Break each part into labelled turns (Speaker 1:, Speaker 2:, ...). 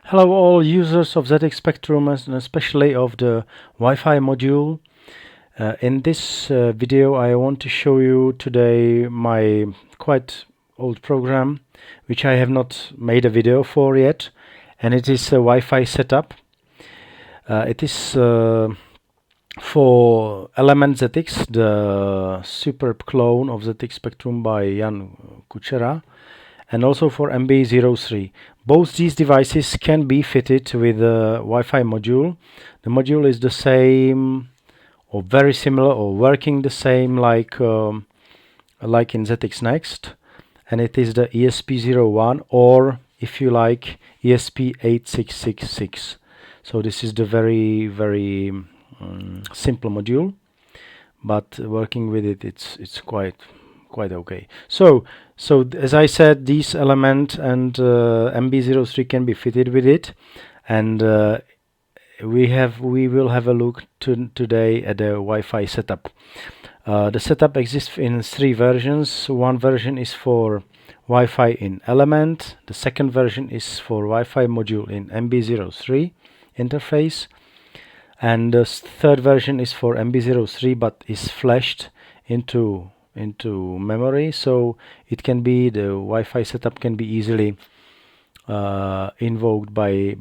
Speaker 1: Hello all users of ZX Spectrum and especially of the Wi-Fi module. In this video I want to show you today my quite old program which I have not made a video for yet, and it is a Wi-Fi setup. It is for eLeMeNtZX, the superb clone of ZX Spectrum by Jan Kuchera, and also for MB03. Both these devices can be fitted with a Wi-Fi module. The module is the same or very similar or working the same like in ZX Next, and it is the ESP01, or if you like ESP8666. So this is the very simple module, but working with it's quite okay. So as I said, these element and MB03 can be fitted with it, and we will have a look today at the Wi-Fi setup. The setup exists in 3 versions. One version is for Wi-Fi in eLeMeNt. The second version is for Wi-Fi module in MB03 interface, and the third version is for MB03 but is flashed into memory, so it can be, the Wi-Fi setup can be easily invoked by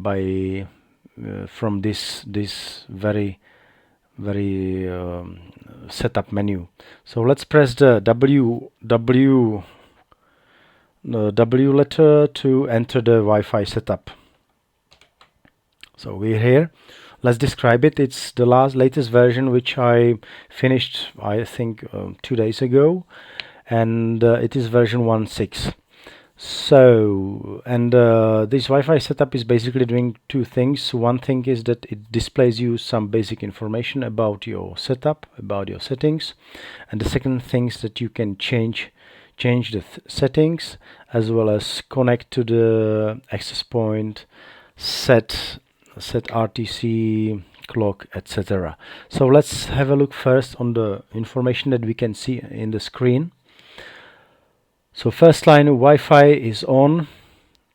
Speaker 1: from this very setup menu. So let's press the W letter to enter the Wi-Fi setup. So we're here. Let's describe it. It's the latest version which I finished, I think, 2 days ago, and it is version 1.6. So, and this Wi-Fi setup is basically doing 2 things. One thing is that it displays you some basic information about your setup, about your settings, and the second thing is that you can change the settings as well as connect to the access point, set RTC, clock, etc. So let's have a look first on the information that we can see in the screen. So first line, Wi-Fi is on.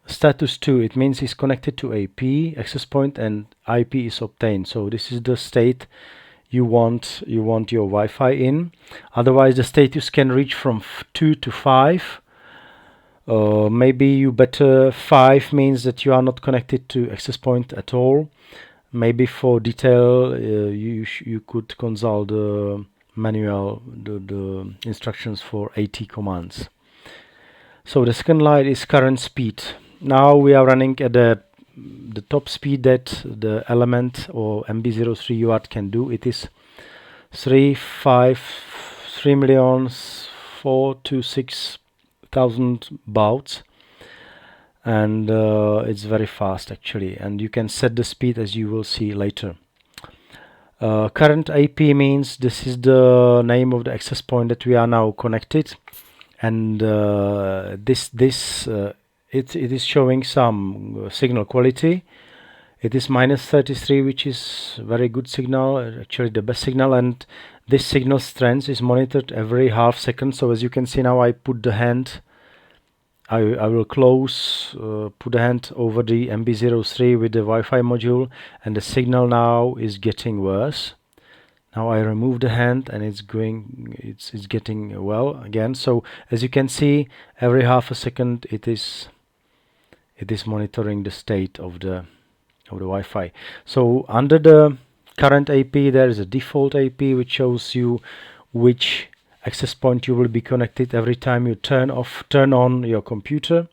Speaker 1: Status 2, it means it's connected to AP, access point, and IP is obtained. So this is the state you want your Wi-Fi in. Otherwise the status can reach from 2 to 5. Maybe you better 5 means that you are not connected to access point at all. Maybe for detail you could consult the manual, the instructions for AT commands. So the second line is current speed. Now we are running at the top speed that the eLeMeNt or MB03 UART can do. It is 3,426,000 bauts, and it's very fast actually, and you can set the speed as you will see later. Current AP means this is the name of the access point that we are now connected, and it is showing some signal quality. It is -33, which is very good signal, actually the best signal, and this signal strength is monitored every half second. So as you can see now, I put the hand, I will close, put the hand over the MB03 with the Wi-Fi module, and the signal now is getting worse. Now I remove the hand and it's getting well again. So as you can see, every half a second it is monitoring the state of the Wi-Fi. So under the current AP there is a default AP which shows you which access point you will be connected every time you turn on your computer.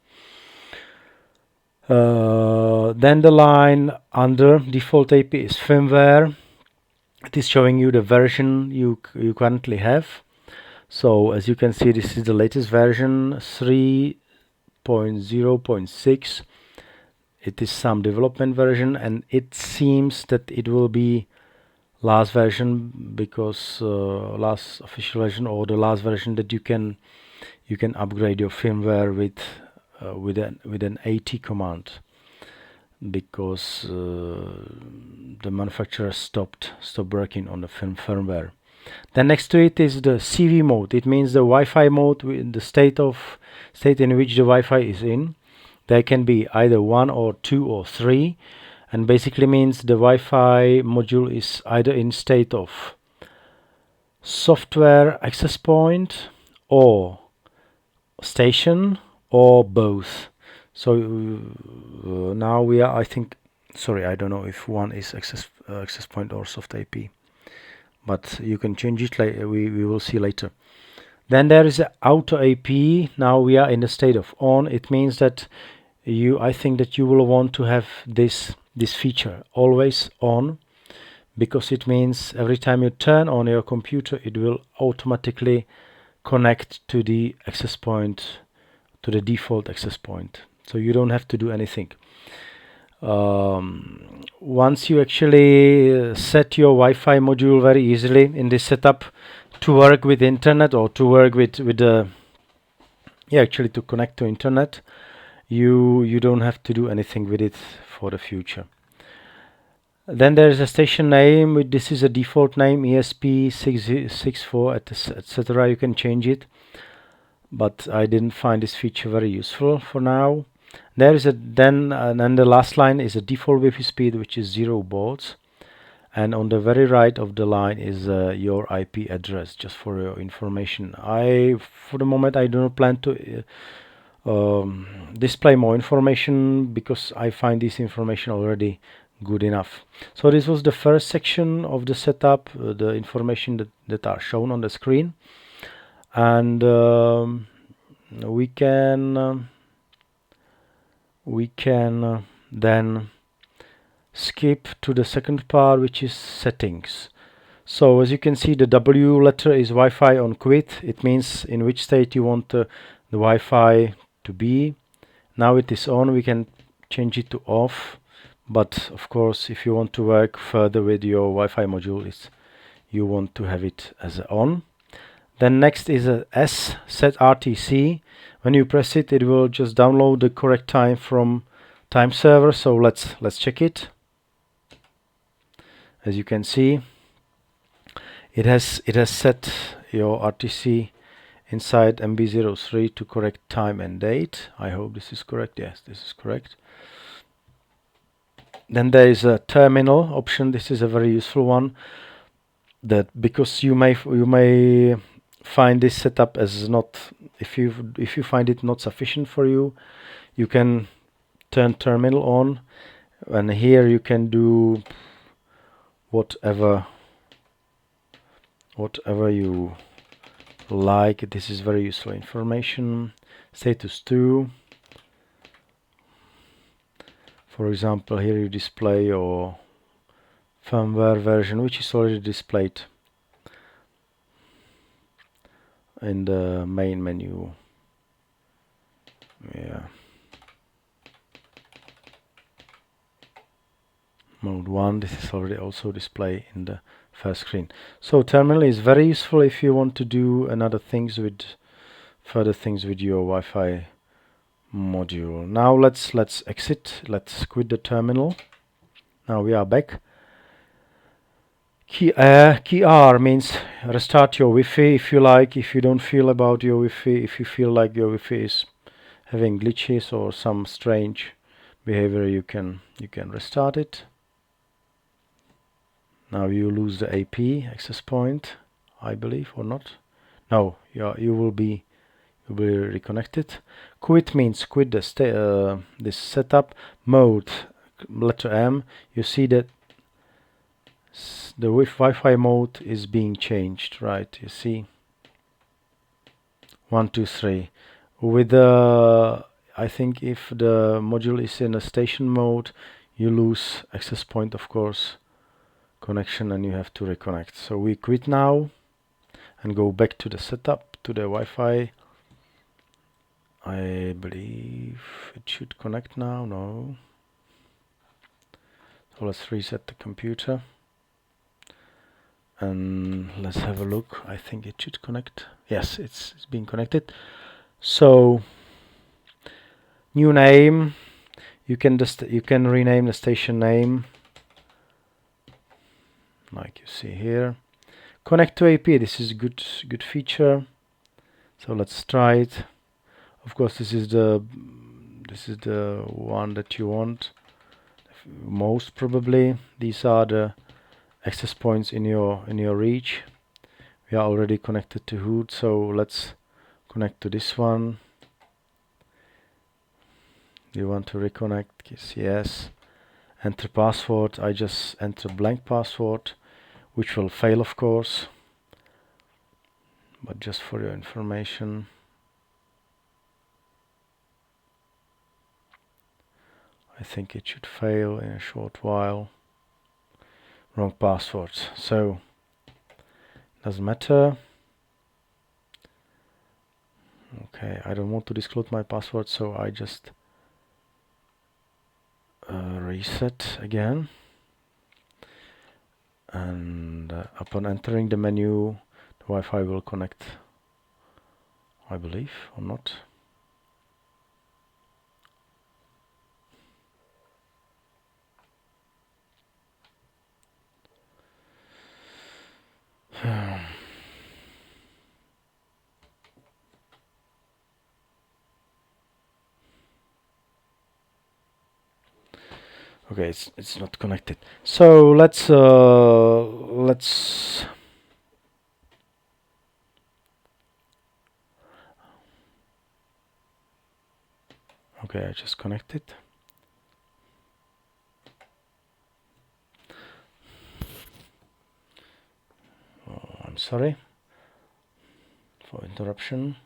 Speaker 1: Then the line under default AP is firmware. It is showing you the version you currently have. So as you can see, this is the latest version 3.0.6. It is some development version, and it seems that it will be last version, because last official version, or the last version that you can upgrade your firmware with an AT command, because the manufacturer stopped working on the firmware. Then next to it is the CV mode. It means the Wi-Fi mode, with the state in which the Wi-Fi is in. They can be either 1 or 2 or 3, and basically means the Wi-Fi module is either in state of software access point or station or both. So now we are, I think, sorry, I don't know if one is access point or soft AP, but you can change it later. We will see later. Then there is auto AP. Now we are in the state of on. It means that I think that you will want to have this feature always on, because it means every time you turn on your computer, it will automatically connect to the access point, to the default access point. So you don't have to do anything. Once you actually set your Wi-Fi module very easily in this setup to work with internet, or to work with the actually to connect to internet, you don't have to do anything with it for the future. Then there is a station name. This is a default name, ESP664, etc. You can change it, but I didn't find this feature very useful for now. There is then the last line is a default Wi-Fi speed, which is 0 baud, and on the very right of the line is your IP address, just for your information. For the moment, I do not plan to display more information, because I find this information already good enough. So this was the first section of the setup, the information that are shown on the screen, and we can then skip to the second part, which is settings. So as you can see, the W letter is Wi-Fi on quit. It means in which state you want the Wi-Fi to be. Now it is on. We can change it to off, but of course, if you want to work further with your Wi-Fi module, you want to have it as on. Then next is a S, set RTC. When you press it, it will just download the correct time from time server. So let's check it. As you can see, it has set your RTC inside MB03 to correct time and date. I hope this is correct. Yes, this is correct. Then there is a terminal option. This is a very useful one, that because you may find this setup as not, if you find it not sufficient for you, you can turn terminal on, and here you can do whatever you like. This is very useful information. Status 2, for example, here you display your firmware version, which is already displayed in the main menu. Yeah, mode 1, this is already also displayed in the first screen. So terminal is very useful if you want to do further things with your Wi-Fi module. Now let's exit. Let's quit the terminal. Now we are back. Key R means restart your Wi-Fi if you like. If you don't feel about your Wi-Fi, if you feel like your Wi-Fi is having glitches or some strange behavior, you can restart it. Now you lose the AP access point, I believe, or not. No, you will be reconnected. Quit means quit this setup. Mode, letter M. You see that the Wi-Fi mode is being changed, right? You see, 1, 2, 3. With I think if the module is in a station mode, you lose access point, of course, connection, and you have to reconnect. So we quit now and go back to the setup, to the Wi-Fi. I believe it should connect now. No. So let's reset the computer and let's have a look. I think it should connect. Yes, it's being connected. So new name, you can rename the station name, like you see here. Connect to AP. This is good feature. So let's try it. Of course, this is the this is the one that you want most probably. These are the access points in your reach. We are already connected to root, so let's connect to this one. Do you want to reconnect? Yes. Enter password. I just enter blank password, which will fail of course, but just for your information. I think it should fail in a short while. Wrong password, so doesn't matter. Okay, I don't want to disclose my password, so I just reset again, and upon entering the menu, the Wi-Fi will connect, I believe, or not. Okay, it's not connected. So let's okay, I just connected. Oh, I'm sorry for interruption.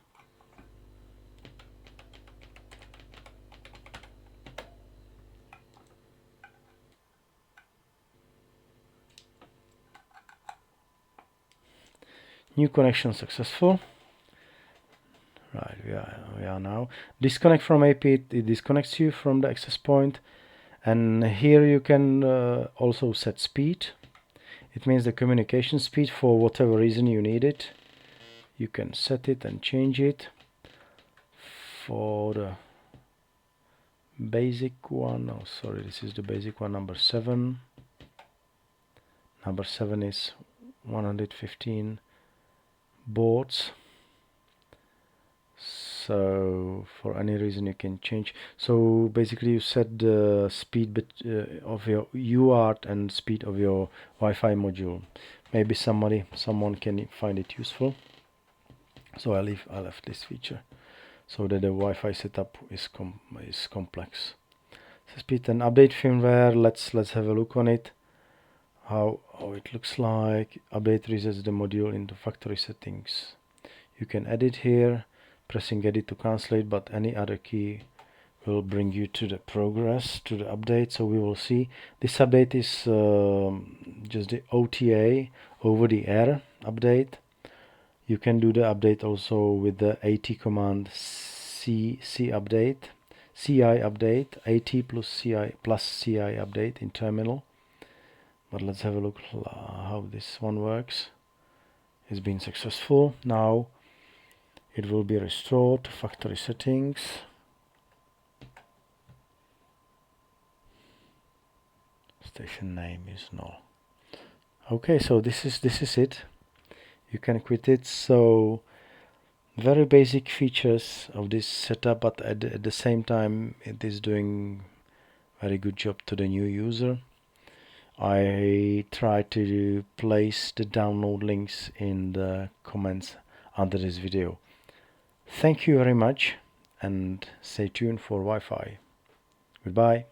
Speaker 1: New connection successful. Right, we are now. Disconnect from AP, it disconnects you from the access point. And here you can also set speed. It means the communication speed for whatever reason you need it. You can set it and change it. For the basic one, oh sorry, this is the basic one, number 7. Number 7 is 115 boards. So for any reason you can change. So basically you set the speed of your UART and speed of your Wi-Fi module. Maybe someone can find it useful. So I left this feature so that the Wi-Fi setup is complex. So speed and update firmware. Let's have a look on it. How it looks like. Update resets the module into factory settings. You can edit here, pressing edit to cancel it, but any other key will bring you to the progress, to the update. So we will see. This update is just the OTA, over the air update. You can do the update also with the AT command CI update, AT plus CI update in terminal. But let's have a look how this one works. It's been successful. Now it will be restored to factory settings. Station name is null. Okay, so this is it. You can quit it. So very basic features of this setup, but at the same time it is doing very good job to the new user. I try to place the download links in the comments under this video. Thank you very much and stay tuned for Wi-Fi. Goodbye.